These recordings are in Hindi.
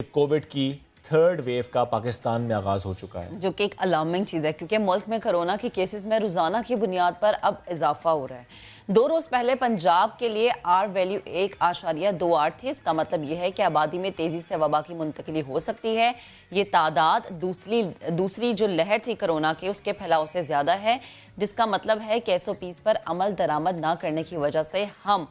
कोविड की थर्ड वेव का पाकिस्तान में आगाज हो चुका है, जो कि एक अलार्मिंग चीज़ है क्योंकि मुल्क में कोरोना के केसेस में रोजाना की बुनियाद पर अब इजाफा हो रहा है। 2 रोज पहले पंजाब के लिए आर वैल्यू 1.28 थी। इसका मतलब यह है कि आबादी में तेजी से वबा की मुंतकिली हो सकती है। ये तादाद दूसरी जो लहर थी कोरोना की उसके फैलाव से ज्यादा है, जिसका मतलब है कि SOPs पर अमल दरामद ना करने की वजह से हम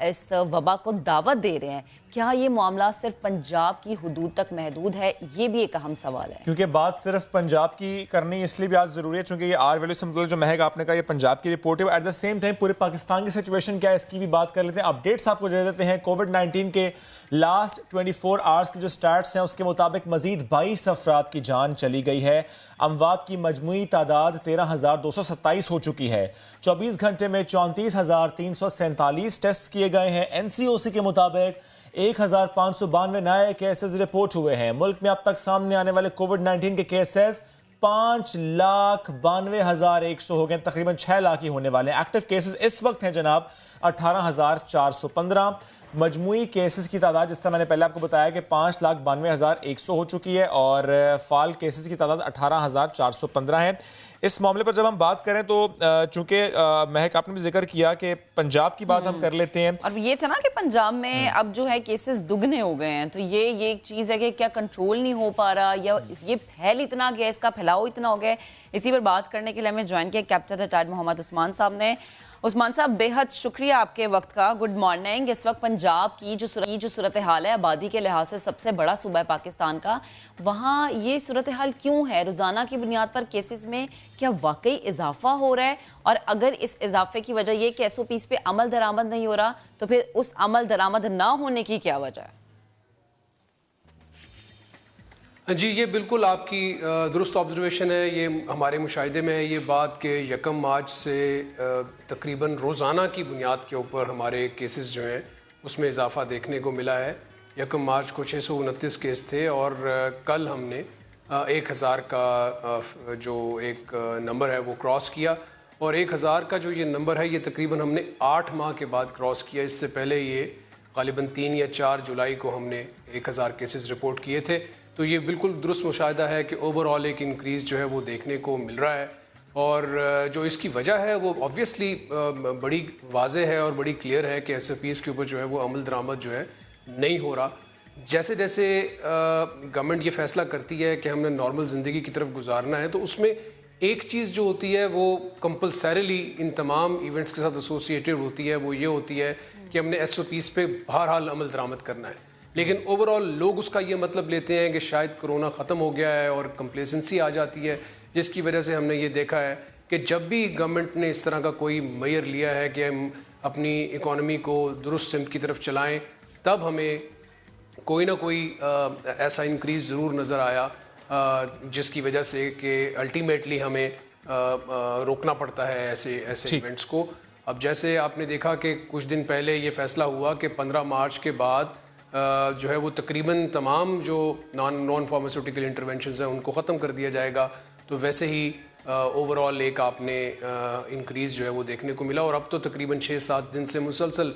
इस वबा को दावत दे रहे हैं। क्या ये मामला सिर्फ पंजाब की हुदूद तक महदूद है? ये भी एक अहम सवाल है, क्योंकि बात सिर्फ पंजाब की करनी इसलिए भी आज जरूरी है क्योंकि ये आर वैल्यू से मतलब जो महक आपने कहा ये पंजाब की रिपोर्ट है। एट द सेम टाइम पूरे पाकिस्तान की सिचुएशन क्या है इसकी भी बात कर लेते हैं। अपडेट्स आपको दे देते हैं। कोविड-19 के लास्ट 24 आवर्स की जो स्टैट्स हैं उसके मुताबिक मजीद 22 अफराद की जान चली गई है। अमवात की मजमुई तादाद 13,227 हो चुकी है। 24 घंटे में 34,347 टेस्ट किए गए हैं। NCOC के मुताबिक 1,592 नए केसेस रिपोर्ट हुए हैं। मुल्क में अब तक सामने आने वाले कोविड-19 के केसेस 5,92,100 हो गए, तकरीबन 6 लाख ही होने वाले हैं। एक्टिव केसेस इस वक्त हैं जनाब 18,415। मजमुई केसेस की तादाद जिस तरह मैंने पहले आपको बताया कि 5,92,100 हो चुकी है और फाल केसेस की तादाद 18,415 है। इस मामले पर जब हम बात करें तो चूंकि महक आपने भी जिक्र किया कि पंजाब की बात हम कर लेते हैं, और ये था ना कि पंजाब में अब जो है केसेस दुगने हो गए हैं, तो ये एक चीज़ है कि क्या कंट्रोल नहीं हो पा रहा या ये फैल इतना गया, इसका फैलाव इतना हो गया। इसी पर बात करने के लिए हमें ज्वाइन किया कैप्टन रिटायर्ड मोहम्मद उस्मान साहब ने। उस्मान साहब, बेहद शुक्रिया आपके वक्त का। Good morning. इस वक्त पंजाब की जो सूरत हाल है, आबादी के लिहाज से सबसे बड़ा सूबा है पाकिस्तान का, वहाँ ये सूरत हाल क्यों है? रोज़ाना की बुनियाद पर केसेस में क्या वाकई इजाफा हो रहा है? और अगर इस इजाफे की वजह ये कि SOPs पे अमल दरामद नहीं हो रहा, तो फिर उस अमल दरामद ना होने की क्या वजह है? जी, ये बिल्कुल आपकी दुरुस्त ऑब्जर्वेशन है। ये हमारे मुशाहिदे में है ये बात कि 1 मार्च से तकरीबन रोज़ाना की बुनियाद के ऊपर हमारे केसेस जो हैं उसमें इजाफा देखने को मिला है। 1 मार्च को 629 केस थे और कल हमने 1,000 का जो एक नंबर है वो क्रॉस किया। और 1,000 का जो ये नंबर है ये तकरीबन हमने 8 माह के बाद क्रॉस किया। इससे पहले ये ग़ालिबन 3 या 4 जुलाई को हमने 1,000 केसेस रिपोर्ट किए थे। तो ये बिल्कुल दुरुस्त मुशाहिदा है कि ओवरऑल एक इंक्रीज़ जो है वो देखने को मिल रहा है। और जो इसकी वजह है वो ऑब्वियसली बड़ी वाज़ेह है और बड़ी क्लियर है कि SOPs के ऊपर जो है वो अमल दरामद जो है नहीं हो रहा। जैसे जैसे गवर्नमेंट ये फ़ैसला करती है कि हमने नॉर्मल ज़िंदगी की तरफ गुजारना है, तो उसमें एक चीज़ जो होती है वो कंपल्सरीली इन तमाम इवेंट्स के साथ एसोसिएटेड होती है, वो ये होती है कि हमने SOPs पे बहरहाल अमल दरामद करना है। लेकिन ओवरऑल लोग उसका ये मतलब लेते हैं कि शायद कोरोना ख़त्म हो गया है और कंप्लेसेंसी आ जाती है, जिसकी वजह से हमने ये देखा है कि जब भी गवर्नमेंट ने इस तरह का कोई मेजर लिया है कि हम अपनी इकॉनमी को दुरुस्त सिमत की तरफ चलाएं, तब हमें कोई ना कोई ऐसा इंक्रीज़ ज़रूर नज़र आया जिसकी वजह से कि अल्टीमेटली हमें रोकना पड़ता है ऐसे इवेंट्स को। अब जैसे आपने देखा कि कुछ दिन पहले ये फ़ैसला हुआ कि 15 मार्च के बाद जो है वो तकरीबन तमाम जो नॉन फार्मास्यूटिकल इंटरवेंशंस हैं उनको ख़त्म कर दिया जाएगा। तो वैसे ही ओवरऑल एक आपने इंक्रीज़ जो है वो देखने को मिला और अब तो तकरीबन 6-7 दिन से मुसलसल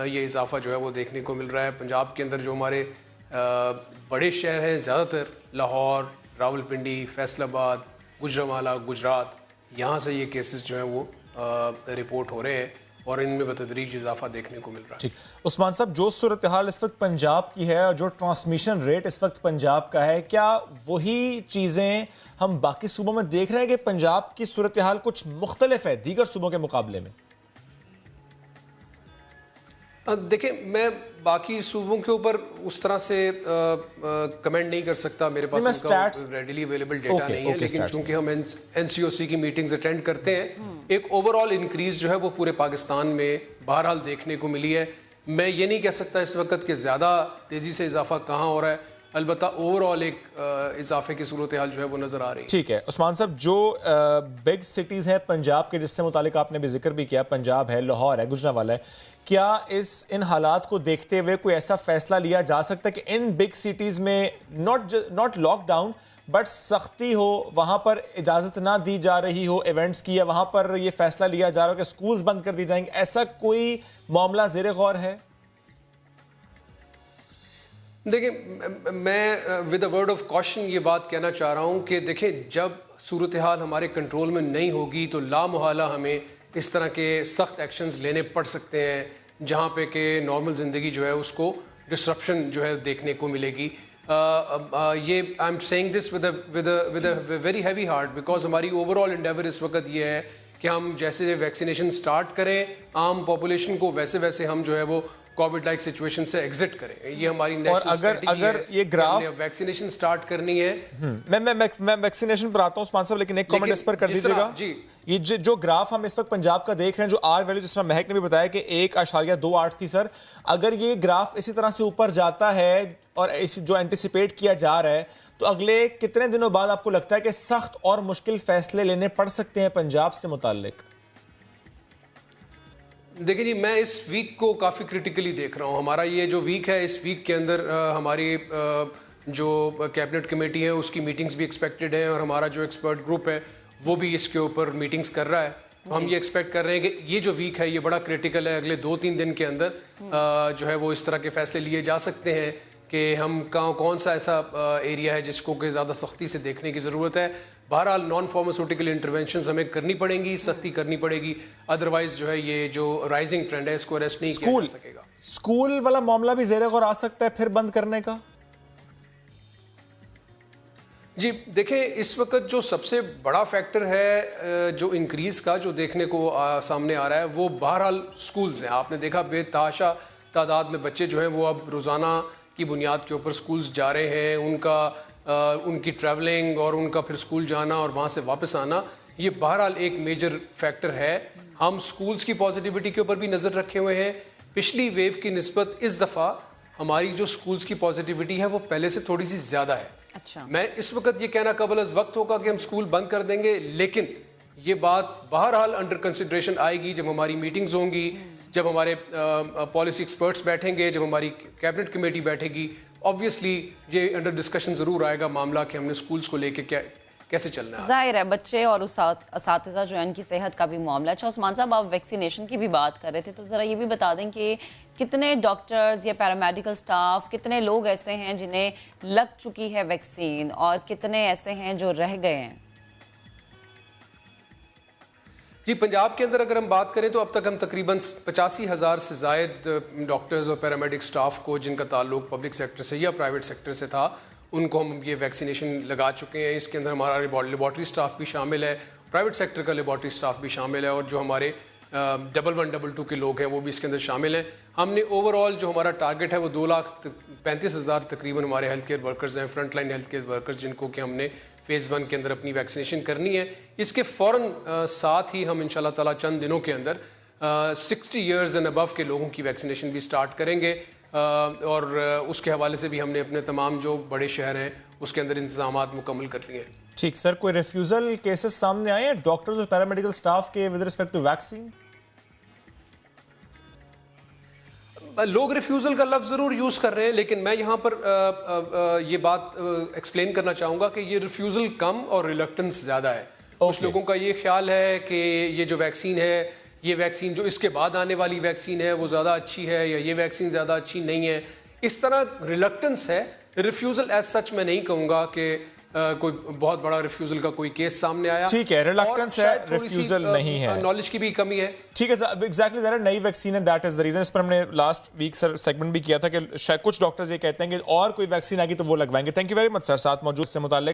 ये इजाफा जो है वो देखने को मिल रहा है। पंजाब के अंदर जो हमारे बड़े शहर हैं ज़्यादातर लाहौर, रावलपिंडी, फैसलाबाद, गुजरांवाला, गुजरात, यहाँ से ये केसेस जो हैं वो रिपोर्ट हो रहे हैं और इनमें बतदरीज इजाफा देखने को मिल रहा है। ठीक उस्मान साहब, जो सूरत हाल इस वक्त पंजाब की है और जो ट्रांसमिशन रेट इस वक्त पंजाब का है, क्या वही चीज़ें हम बाकी सूबों में देख रहे हैं कि पंजाब की सूरत हाल कुछ मुख्तलिफ है दीगर सूबों के मुकाबले में? देखिए, मैं बाकी सूबों के ऊपर उस तरह से कमेंट नहीं कर सकता, मेरे पास उनका रेडिली अवेलेबल डेटा नहीं है। लेकिन चूंकि हम NCOC की मीटिंग्स अटेंड करते हैं, एक ओवरऑल इंक्रीज जो है वो पूरे पाकिस्तान में बहरहाल देखने को मिली है। मैं ये नहीं कह सकता इस वक्त कि ज़्यादा तेज़ी से इजाफा कहाँ हो रहा है, अलबत्ता ओवरऑल एक इजाफे की सूरत हाल जो है वो नज़र आ रही है। ठीक है उस्मान साहब, जो बिग सिटीज़ हैं पंजाब के जिससे मुतालिक आपने भी जिक्र भी किया, पंजाब है, लाहौर है, गुजरांवाला है, क्या इन हालात को देखते हुए कोई ऐसा फैसला लिया जा सकता है कि इन बिग सिटीज़ में नॉट लॉकडाउन बट सख्ती हो, वहाँ पर इजाज़त ना दी जा रही हो इवेंट्स की, या वहाँ पर ये फैसला लिया जा रहा हो कि स्कूल्स बंद कर दी जाएंगे, ऐसा कोई मामला ज़ेरे गौर है? देखिए, मैं with a word of caution ये बात कहना चाह रहा हूँ कि देखिए, जब सूरत हाल हमारे कंट्रोल में नहीं होगी तो लामुहाला हमें इस तरह के सख्त एक्शंस लेने पड़ सकते हैं जहाँ पे कि नॉर्मल ज़िंदगी जो है उसको डिस्रप्शन जो है देखने को मिलेगी। ये I am saying this with a very heavy heart because हमारी ओवरऑल एंडेवर इस वक्त ये है कि हम जैसे वैक्सीनेशन स्टार्ट करें आम पॉपुलेशन को, वैसे वैसे हम जो है वो कोविड लाइक सिचुएशन से एग्जिट करें। ये हमारी और अगर ये ग्राफ वैक्सीनेशन स्टार्ट करनी है। मैं वैक्सीनेशन पर आता हूं उस्मान साहब, लेकिन एक कमेंट इस पर कर दीजिएगा। ये जो ग्राफ हम इस वक्त पंजाब का देख रहे हैं, जो आर वैल्यू जिस तरह महक ने भी बताया कि 1.28 थी सर, अगर ये ग्राफ इसी तरह से ऊपर जाता है और इस जो एंटिसिपेट किया जा रहा है तो अगले कितने दिनों बाद आपको लगता है कि सख्त और मुश्किल फैसले लेने पड़ सकते हैं पंजाब से मुताल्लिक? देखिए जी, मैं इस वीक को काफ़ी क्रिटिकली देख रहा हूँ। हमारा ये जो वीक है, इस वीक के अंदर हमारी जो कैबिनेट कमेटी है उसकी मीटिंग्स भी एक्सपेक्टेड है और हमारा जो एक्सपर्ट ग्रुप है वो भी इसके ऊपर मीटिंग्स कर रहा है। तो हम ये एक्सपेक्ट कर रहे हैं कि ये जो वीक है ये बड़ा क्रिटिकल है। अगले 2-3 दिन के अंदर जो है वो इस तरह के फैसले लिए जा सकते हैं कि हम कौन सा ऐसा एरिया है जिसको कि ज़्यादा सख्ती से देखने की ज़रूरत है। बहरहाल नॉन फार्मास्यूटिकल इंटरवेंशंस हमें करनी पड़ेंगी, सख्ती करनी पड़ेगी, अदरवाइज जो है ये जो राइजिंग ट्रेंड है इसको अरेस्ट नहीं किया जा सकेगा। स्कूल वाला मामला भी ज़ेरे गौर आ सकता है फिर बंद करने का? जी देखें, इस वक्त जो सबसे बड़ा फैक्टर है जो इंक्रीज का जो देखने को सामने आ रहा है वो बहरहाल स्कूल्स हैं। आपने देखा बेतहाशा तादाद में बच्चे जो हैं वो अब रोज़ाना की बुनियाद के ऊपर स्कूल्स जा रहे हैं। उनकी ट्रैवलिंग और उनका फिर स्कूल जाना और वहाँ से वापस आना, ये बहरहाल एक मेजर फैक्टर है। हम स्कूल्स की पॉजिटिविटी के ऊपर भी नज़र रखे हुए हैं। पिछली वेव की निस्बत इस दफ़ा हमारी जो स्कूल्स की पॉजिटिविटी है वो पहले से थोड़ी सी ज़्यादा है। अच्छा। मैं इस वक्त ये कहना कबल अज़ वक्त होगा कि हम स्कूल बंद कर देंगे, लेकिन ये बात बहरहाल अंडर कंसिडरेशन आएगी जब हमारी मीटिंग्स होंगी, जब हमारे पॉलिसी एक्सपर्ट्स बैठेंगे, जब हमारी कैबिनेट कमेटी बैठेगी। ऑब्वियसली ये अंडर डिस्कशन ज़रूर आएगा मामला कि हमने स्कूल्स को लेके कैसे चलना है। जाहिर है बच्चे और असातिज़ा जो है उनकी सेहत का भी मामला। अच्छा उस्मान साहब, आप वैक्सीनेशन की भी बात कर रहे थे, तो ज़रा ये भी बता दें कि कितने डॉक्टर्स या पैरामेडिकल स्टाफ, कितने लोग ऐसे हैं जिन्हें लग चुकी है वैक्सीन और कितने ऐसे हैं जो रह गए हैं? जी, पंजाब के अंदर अगर हम बात करें तो अब तक हम तकरीबन 85,000 से ज़ायद डॉक्टर्स और पैरामेडिक स्टाफ को जिनका ताल्लुक पब्लिक सेक्टर से या प्राइवेट सेक्टर से था उनको हम ये वैक्सीनेशन लगा चुके हैं। इसके अंदर हमारा लेबॉर्ट्री स्टाफ भी शामिल है, प्राइवेट सेक्टर का लेबॉर्ट्री स्टाफ भी शामिल है और जो हमारे 1122 के लोग हैं वो भी इसके अंदर शामिल हैं। हमने ओवरऑल जो हमारा टारगेट है वो 2,35,000 तकरीबन हमारे हेल्थ केयर वर्कर्स हैं, front line health care workers, जिनको कि हमने फेज़ 1 के अंदर अपनी वैक्सीनेशन करनी है। इसके फ़ौरन साथ ही हम इंशाल्लाह ताला चंद दिनों के अंदर 60 ईयर्स एंड अबव के लोगों की वैक्सीनेशन भी स्टार्ट करेंगे और उसके हवाले से भी हमने अपने तमाम जो बड़े शहर हैं उसके अंदर इंतजामात मुकम्मल कर लिए हैं। ठीक सर, कोई रिफ्यूज़ल केसेस सामने आए हैं डॉक्टर्स और पैरामेडिकल स्टाफ के विद रिस्पेक्ट टू वैक्सीन? लोग रिफ्यूज़ल का लफ्ज़ ज़रूर यूज़ कर रहे हैं, लेकिन मैं यहाँ पर ये बात एक्सप्लेन करना चाहूँगा कि ये रिफ्यूज़ल कम और रिलक्टेंस ज़्यादा है। कुछ लोगों का ये ख्याल है कि ये जो वैक्सीन है, ये वैक्सीन जो इसके बाद आने वाली वैक्सीन है वो ज़्यादा अच्छी है या ये वैक्सीन ज़्यादा अच्छी नहीं है। इस तरह रिलक्टेंस है। रिफ्यूज़ल एज सच मैं नहीं कहूँगा कि कोई बहुत बड़ा रिफ्यूज़ल का कोई केस सामने आया। ठीक है, रिलक्टेंस है, रिफ्यूज़ल नहीं है, नॉलेज की भी कमी है। ठीक है सर, एग्जैक्टली ज़रा नई वैक्सीन है, दैट इज द रीजन। इस पर हमने लास्ट वीक सर सेगमेंट भी किया था कि शायद कुछ डॉक्टर्स ये कहते हैं कि और कोई वैक्सीन आएगी तो वो लगवाएंगे। Thank you very much sir, साथ मौजूद से मुताल्लिक